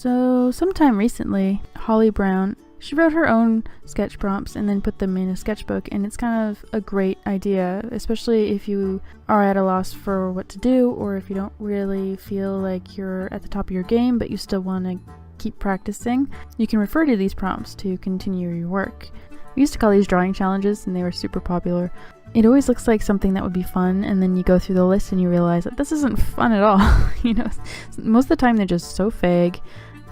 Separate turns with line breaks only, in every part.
So sometime recently, Holly Brown, she wrote her own sketch prompts and then put them in a sketchbook, and it's kind of a great idea, especially if you are at a loss for what to do, or if you don't really feel like you're at the top of your game but you still want to keep practicing. You can refer to these prompts to continue your work. We used to call these drawing challenges, and they were super popular. It always looks like something that would be fun, and then you go through the list and you realize that this isn't fun at all. Most of the time they're just so vague.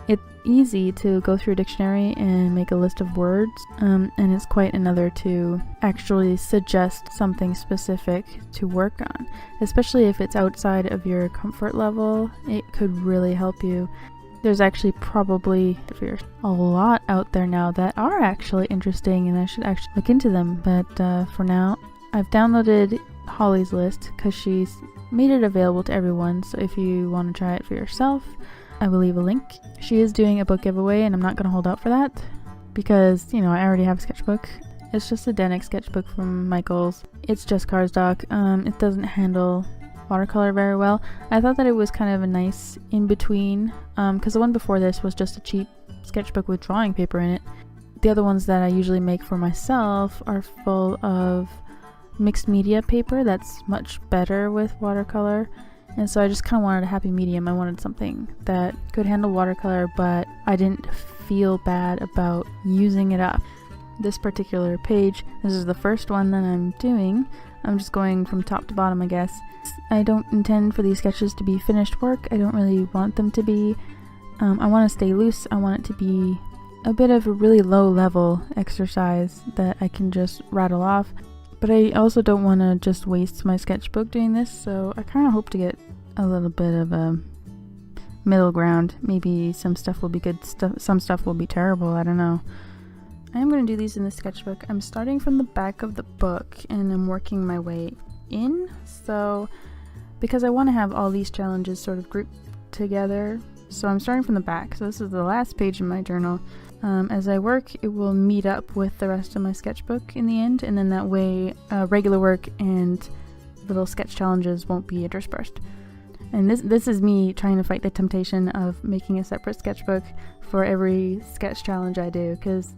It's easy to go through a dictionary and make a list of words, and it's quite another to actually suggest something specific to work on. Especially if it's outside of your comfort level, it could really help you. There's actually probably a lot out there now that are actually interesting, and I should actually look into them, but for now, I've downloaded Holly's list because she's made it available to everyone, so if you want to try it for yourself, I will leave a link. She is doing a book giveaway, and I'm not going to hold out for that because, I already have a sketchbook. It's just a Denik sketchbook from Michaels. It's just cardstock. It doesn't handle watercolor very well. I thought that it was kind of a nice in-between, because the one before this was just a cheap sketchbook with drawing paper in it. The other ones that I usually make for myself are full of mixed media paper that's much better with watercolor, and so I just kind of wanted a happy medium. I wanted something that could handle watercolor, but I didn't feel bad about using it up. This particular page, this is the first one that I'm doing. I'm just going from top to bottom, I guess. I don't intend for these sketches to be finished work. I don't really want them to be. I want to stay loose. I want it to be a bit of a really low level exercise that I can just rattle off. But I also don't want to just waste my sketchbook doing this, so I kind of hope to get a little bit of a middle ground. Maybe some stuff will be good, some stuff will be terrible, I don't know. I am going to do these in the sketchbook. I'm starting from the back of the book and I'm working my way in, so because I want to have all these challenges sort of grouped together, so I'm starting from the back. So this is the last page in my journal. As I work, it will meet up with the rest of my sketchbook in the end, and then that way regular work and little sketch challenges won't be interspersed. And this is me trying to fight the temptation of making a separate sketchbook for every sketch challenge I do, because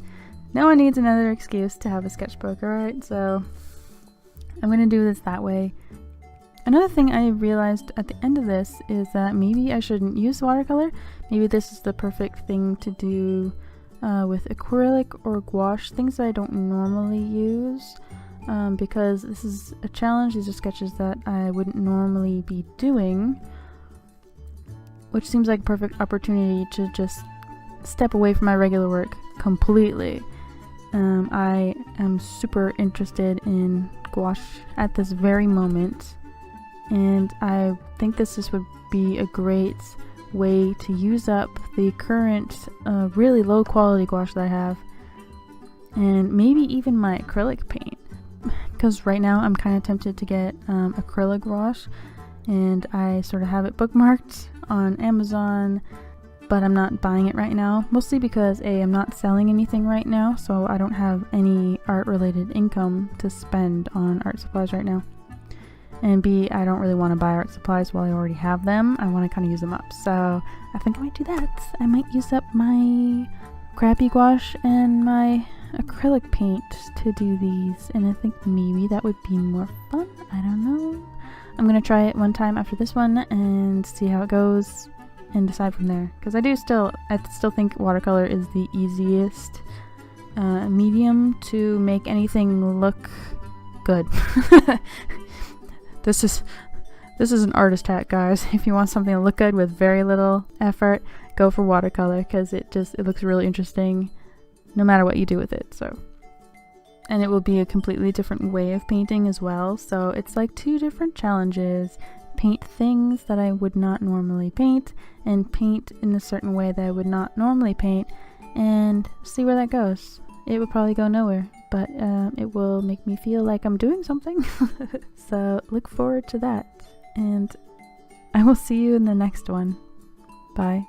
no one needs another excuse to have a sketchbook, alright? So I'm going to do this that way. Another thing I realized at the end of this is that maybe I shouldn't use watercolor. Maybe this is the perfect thing to do with acrylic or gouache, things that I don't normally use, because this is a challenge. These are sketches that I wouldn't normally be doing, which seems like a perfect opportunity to just step away from my regular work completely. I am super interested in gouache at this very moment, and I think this would be a great way to use up the current really low quality gouache that I have, and maybe even my acrylic paint, because right now I'm kind of tempted to get acrylic gouache, and I sort of have it bookmarked on Amazon, but I'm not buying it right now, mostly because A, I'm not selling anything right now, so I don't have any art related income to spend on art supplies right now. And B, I don't really want to buy art supplies while I already have them. I want to kind of use them up. So I think I might do that. I might use up my crappy gouache and my acrylic paint to do these. And I think maybe that would be more fun. I don't know. I'm going to try it one time after this one and see how it goes and decide from there. Because I still think watercolor is the easiest medium to make anything look good. This is an artist hack, guys. If you want something to look good with very little effort, go for watercolor, because it looks really interesting no matter what you do with it. So, and it will be a completely different way of painting as well. So it's like two different challenges. Paint things that I would not normally paint, and paint in a certain way that I would not normally paint, and see where that goes. It would probably go nowhere, but it will make me feel like I'm doing something. So look forward to that, and I will see you in the next one. Bye.